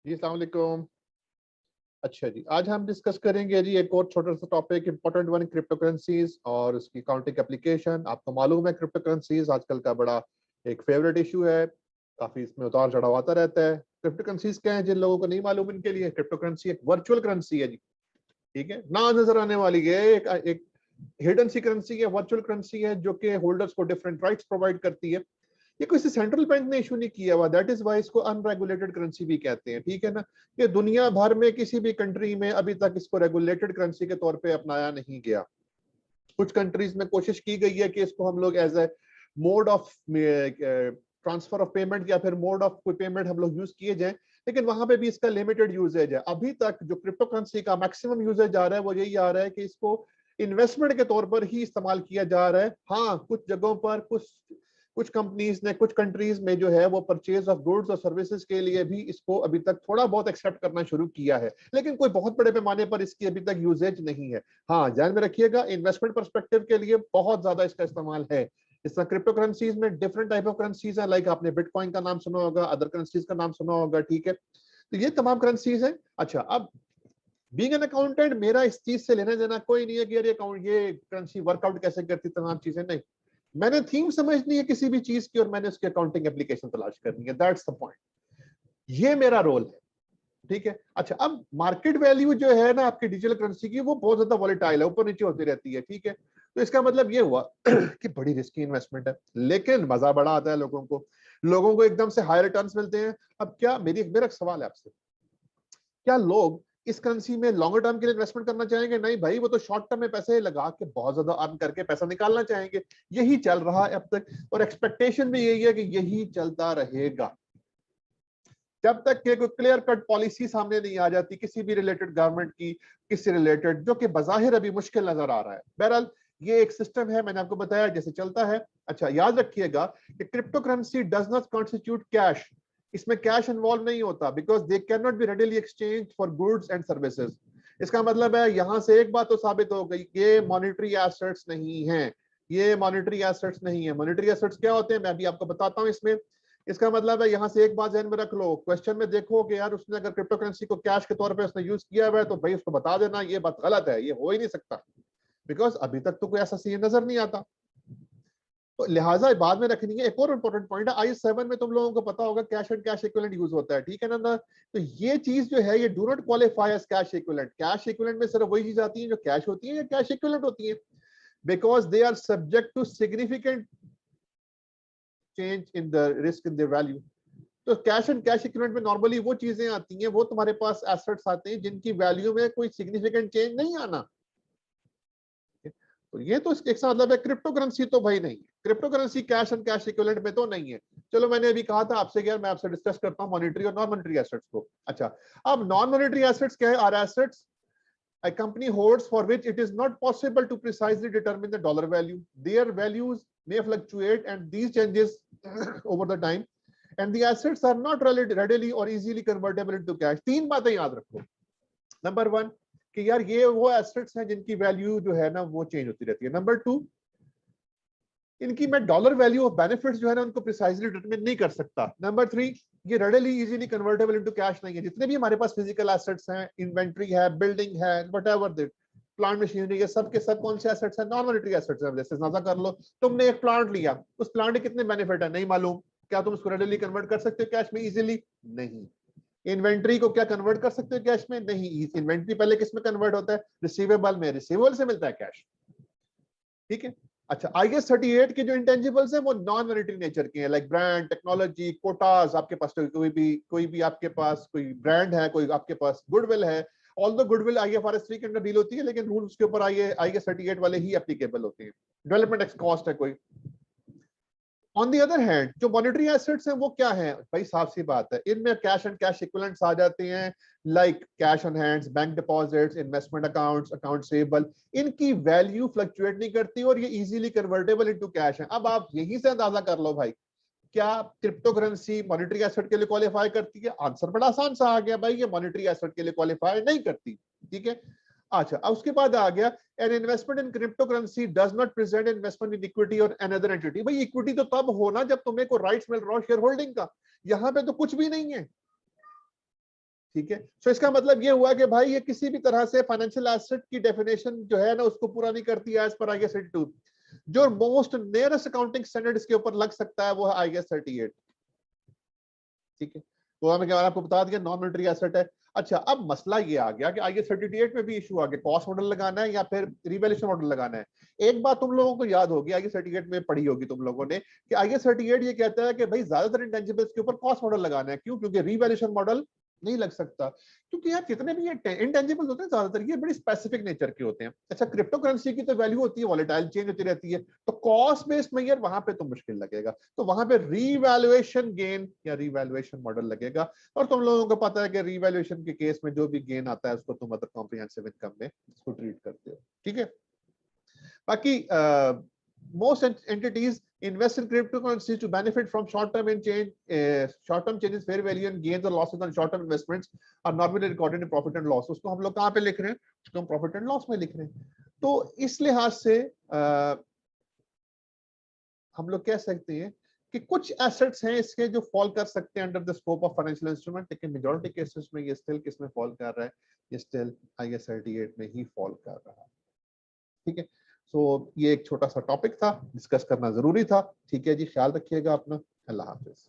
जी अस्सलाम वालेकुम। अच्छा जी, आज हम डिस्कस करेंगे जी एक और छोटा सा topic, important one, crypto currencies और उसकी काउंटिंग एप्लीकेशन। आपको मालूम है क्रिप्टो करेंसीज आजकल का बड़ा एक फेवरेट इशू है, काफी इसमें उतार चढ़ाव आता रहता है। क्रिप्टो करेंसीज क्या है जिन लोगों को नहीं मालूम इनके लिए, क्रिप्टो करेंसी एक वर्चुअल करेंसी है जी। ठीक है, ना नजर आने वाली है, एक हिडन सी करेंसी है, वर्चुअल करेंसी है जो कि होल्डर्स को डिफरेंट राइट्स प्रोवाइड करती है। ये किसी सेंट्रल बैंक ने इशू नहीं किया हुआ, दैट इज वाई इसको अनरेगुलेटेड करेंसी भी कहते हैं। ठीक है ना, ये दुनिया भर में किसी भी कंट्री में अभी तक इसको रेगुलेटेड करेंसी के तौर पे अपनाया नहीं गया। कुछ कंट्रीज में कोशिश की गई है कि इसको हम लोग as a mode of transfer of payment या फिर मोड ऑफ कोई पेमेंट हम लोग यूज किए जाए, लेकिन वहां पे भी इसका लिमिटेड यूजेज है। अभी तक जो क्रिप्टो करेंसी का मैक्सिमम यूजेज आ रहा है वो यही आ रहा है कि इसको इन्वेस्टमेंट के तौर पर ही इस्तेमाल किया जा रहा है। हाँ, कुछ जगहों पर कुछ कुछ कंपनीज ने, कुछ कंट्रीज में जो है वो परचेज ऑफ गुड्स और सर्विसेज के लिए भी इसको अभी तक थोड़ा बहुत एक्सेप्ट करना शुरू किया है, लेकिन कोई बहुत बड़े पैमाने पर इसकी अभी तक यूजेज नहीं है। हाँ, ध्यान में रखिएगा, इन्वेस्टमेंट पर्सपेक्टिव के लिए बहुत ज्यादा इसका इस्तेमाल है। इस तरह क्रिप्टो करेंसीज में डिफरेंट टाइप ऑफ करेंसीज है, लाइक आपने बिटकॉइन का नाम सुना होगा, अदर करेंसीज का नाम सुना होगा। ठीक है, तो ये तमाम करेंसीज है। अच्छा, अब बीइंग एन अकाउंटेंट मेरा इस चीज से लेना देना कोई नहीं है कि ये करेंसी वर्कआउट कैसे करती, तमाम चीजें नहीं। मैंने थीम समझनी है किसी भी चीज की और मैंने उसकी अकाउंटिंग एप्लीकेशन तलाश करनी है, दैट्स द पॉइंट। ये मेरा रोल है। ठीक है, अच्छा, अब मार्केट वैल्यू जो है ना आपकी डिजिटल करेंसी की, वो बहुत ज्यादा वॉलेटाइल है, ऊपर नीचे होती रहती है। ठीक है, तो इसका मतलब ये हुआ कि बड़ी रिस्की इन्वेस्टमेंट है, लेकिन मजा बड़ा आता है लोगों को एकदम से हाई रिटर्न्स मिलते हैं। अब क्या, मेरा एक सवाल है आपसे, क्या लोग इस करेंसी में लॉन्गर टर्म के लिए इन्वेस्टमेंट करना चाहेंगे? नहीं भाई, वो तो शॉर्ट टर्म में पैसे लगा के बहुत ज्यादा अर्न करके पैसा निकालना चाहेंगे। यही चल रहा है अब तक, और एक्सपेक्टेशन भी यही है कि यही चलता रहेगा जब तक कि कोई क्लियर कट पॉलिसी सामने नहीं आ जाती किसी भी रिलेटेड गवर्नमेंट की, किसी रिलेटेड, जो कि बजाहिर अभी मुश्किल नजर आ रहा है। बहरहाल ये एक सिस्टम है, मैंने आपको बताया जैसे चलता है। अच्छा, याद रखिएगा कि crypto currency does not constitute cash. इसमें कैश इन्वॉल्व नहीं होता, because they can not be readily exchange for goods and services. इसका मतलब है, यहां से एक बात तो साबित हो गई, ये मॉनिटरी एसेट्स नहीं है। ये मॉनिटरी एसेट्स नहीं है। मॉनिटरी एसेट्स क्या होते हैं, मैं अभी आपको बताता हूं इसमें। इसका मतलब है, यहां से एक बात ध्यान में रख लो, क्वेश्चन में देखो कि यार उसने अगर क्रिप्टो करेंसी को कैश के तौर पे उसने यूज किया हुआ है, तो भाई उसको बता देना ये बात गलत है, ये हो ही नहीं सकता, बिकॉज अभी तक तो कोई ऐसा सीन नजर नहीं आता। तो लिहाजा बाद में रखनी है। एक और इंपॉर्टेंट पॉइंट है, आई7 में तुम लोगों को पता होगा cash and cash equivalent use होता है। ठीक है ना? तो ये चीज जो है, ये do not qualify as cash equivalent. Cash equivalent में सिर्फ वही चीज आती है जो कैश होती है या कैश इक्विवेलेंट होती है, because they are subject to significant change in the risk in the value. तो कैश एंड कैश इक्विवेलेंट में नॉर्मली वो चीजें आती हैं, वो तुम्हारे पास एसेट्स आते हैं जिनकी वैल्यू में कोई सिग्निफिकेंट चेंज नहीं आना। तो ये तो एक सा मतलब है, क्रिप्टो करेंसी तो भाई नहीं है। Crypto currency cash and cash equivalent में तो नहीं है। चलो, मैंने अभी कहा था आपसे, यार मैं आपसे डिस्कस करता हूं मॉनेटरी और नॉन मॉनेटरी एसेट्स को। अच्छा, अब नॉन मॉनेटरी एसेट्स क्या है? Are assets a company holds for which it is not possible to precisely determine the dollar value. Their values may fluctuate and these changes over the time, and the assets are not readily or easily convertible into cash. तीन बातें याद रखो। Number one, कि यार ये वो assets हैं जिनकी वैल्यू जो है ना वो चेंज होती रहती है। नंबर टू, इनकी मैं डॉलर वैल्यू ऑफ बेनिफिट्स जो है ना उनको प्रिसाइजली डिटरमिन नहीं कर सकता। नंबर थ्री, ये readily easily convertible into cash नहीं है। जितने भी हमारे पास फिजिकल एसेट्स हैं, इन्वेंट्री है, बिल्डिंग है, व्हाटएवर दैट, प्लांट मशीनरी है, सब के सब कौन से एसेट्स हैं? नॉन मॉनेटरी एसेट्स हैं। जैसे अंदाजा कर लो, तुमने एक प्लांट लिया, उस प्लांट के कितने बेनिफिट है नहीं मालूम, क्या तुम उसको रेडिली कन्वर्ट कर सकते हो कैश में इजीली? नहीं। इन्वेंट्री को क्या कन्वर्ट कर सकते हो कैश में? नहीं। इन्वेंट्री पहले किस में कन्वर्ट होता है? रिसीवेबल में। रिसीवेबल से मिलता है कैश। ठीक है, अच्छा, IAS 38 के जो इंटेंजिबल्स हैं वो नॉन मॉनेटरी नेचर के हैं, लाइक ब्रांड, टेक्नोलॉजी, कोटास। आपके पास तो कोई भी आपके पास कोई ब्रांड है, कोई आपके पास गुडविल है। ऑल्दो गुडविल IFRS 3 के अंदर डील होती है, लेकिन रूल उसके ऊपर IAS 38 वाले ही एप्लीकेबल होते हैं। डेवलपमेंट एक्स कॉस्ट है कोई। ऑन दी अदर हैंड जो मॉनेटरी एसेट्स हैं वो क्या है भाई? साफ सी बात है, इनमें कैश एंड कैश इक्विवेलेंट्स आ जाते हैं, like cash on hands, bank deposits, investment accounts, account सेबल। इनकी वैल्यू फ्लक्चुएट नहीं करती और ये इजीली कन्वर्टेबल इनटू कैश है। अब आप यहीं से अंदाजा कर लो भाई, क्या क्रिप्टो करेंसी मॉनेटरी एसेट के लिए क्वालिफाई करती है? आंसर बड़ा आसान सा आ गया भाई, ये मॉनेटरी एसेट के लिए क्वालिफाई नहीं करती। ठीक है, अच्छा, अब उसके बाद आ गया, an investment in crypto currency does not present investment in equity और अनदर एंटिटी। भाई इक्विटी तो तब हो ना जब तुम्हें को राइट्स मिल रहा हो शेयर होल्डिंग का, यहां पे तो कुछ भी नहीं है। ठीक है। सो इसका मतलब ये हुआ कि भाई ये किसी भी तरह से फाइनेंशियल एसेट की डेफिनेशन जो है ना उसको पूरा नहीं करती है एज पर आईएस 32। जो मोस्ट नियरेस्ट अकाउंटिंग स्टैंडर्ड इसके ऊपर लग सकता है वो है आईएस 38। ठीक है, तो हमें क्या आपको बता दिया नॉन मॉनेटरी एसेट है। अच्छा, अब मसला ये आ गया कि आईएस 38 में भी इशू आ गया, कॉस्ट मॉडल लगाना है या फिर रिवैल्यूएशन मॉडल लगाना है। एक बात तुम लोगों को याद होगी, आईएस 38 में पढ़ी होगी तुम लोगों ने कि आईएस 38 ये कहता है कि भाई ज्यादातर इंटेंजिबल्स के ऊपर कॉस्ट मॉडल लगाना है। क्यों? क्योंकि रिवैल्यूएशन मॉडल नहीं लग सकता, क्योंकि यार जितने भी ये इंटेंजिबल्स होते हैं ज्यादातर ये बड़ी स्पेसिफिक नेचर के होते हैं। अच्छा, क्रिप्टो करेंसी की तो वैल्यू होती है, वॉलेटाइल चेंज होती रहती है, तो कॉस्ट बेस्ड में यार वहां पे तो मुश्किल लगेगा, तो वहां पे रीवैल्यूएशन गेन या रीवैल्यूएशन मॉडल लगेगा। और तुम लोगों को पता है कि रीवैल्यूएशन के केस में जो भी गेन आता है उसको तुम अदर कॉम्प्रिहेंसिव इनकम में इसको ट्रीट करते हो। ठीक है, बाकी most entities invest in cryptocurrencies to benefit from short-term changes, fair value and gains or losses on short-term investments are normally recorded in profit and loss। उसको हम लोग कहाँ पे लिख रहे हैं? उसको हम प्रॉफिट एंड लॉस में लिख रहे हैं। तो इस लिहाज से हम लोग कह सकते हैं कि कुछ एसेट्स हैं इसके जो फॉल कर सकते हैं under the scope of financial instrument, लेकिन मेजॉरिटी केसेस में ये स्टिल किस में फॉल कर रहा है? ये स्टिल आईएस 38 में ही फॉल कर रहा है। ठीक है, सो ये एक छोटा सा टॉपिक था, डिस्कस करना जरूरी था। ठीक है जी, ख्याल रखिएगा अपना। अल्लाह हाफिज।